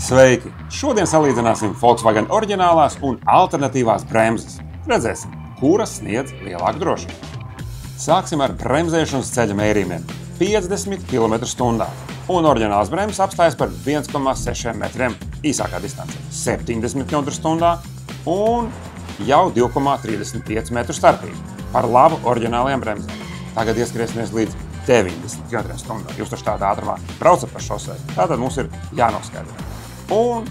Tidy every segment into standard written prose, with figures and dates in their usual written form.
Sveiki! Šodien salīdzināsim Volkswagen oriģinālās un alternatīvās bremzes. Redzēsim, kuras sniedz lielāku drošību. Sāksim ar bremzēšanas ceļa mērījumiem – 50 km/h. Un oriģinālās bremzes apstājas par 1,6 metriem īsākā distancē – 70 km/h un jau 2,35 metru starpība par labu oriģinālajām bremzēm. Tagad ieskriesimies līdz 90 km/h. Jūs taču tādā ātrumā braucat pa šosei, tātad mums ir jānoskaidro. Un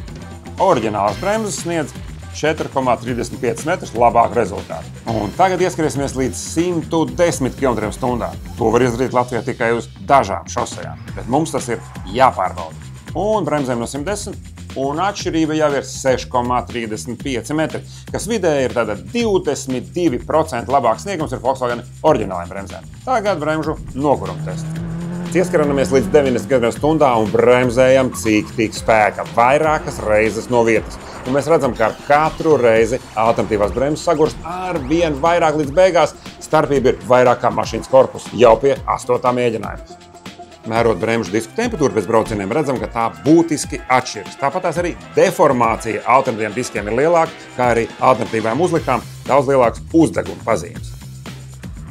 oriģinālās bremzes sniedz 4,35 metrus labāku rezultātu. Un tagad ieskriesimies līdz 110 km/h. To var izdarīt Latvijā tikai uz dažām šosejām, bet mums tas ir jāpārbauda. Un bremzēm no 110, un atšķirība jau ir 6,35 metri, kas vidēji ir tātad 22% labāks sniegums ar Volkswagen oriģinālajām bremzēm. Tagad bremžu noguruma tests. Ieskaramies līdz 90 km/h un bremzējam cik tik spēka, vairākas reizes no vietas. Un mēs redzam, ka ar katru reizi alternatīvās bremzes sagurst ar vien vairāk līdz beigās. Starpība ir vairāk kā mašīnas korpusa, jau pie 8. mēģinājuma. Mērot bremžu disku temperatūru pēc braucieniem, redzam, ka tā būtiski atšķiras. Tāpatās arī deformācija alternatīviem diskiem ir lielāka, kā arī alternatīvām uzliktām daudz lielāks uzdeguma pazīmes.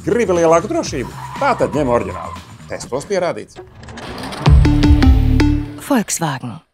Gribi lielāku drošību? Tātad ņem oriģinālu. Testos pierādīts. Volkswagen.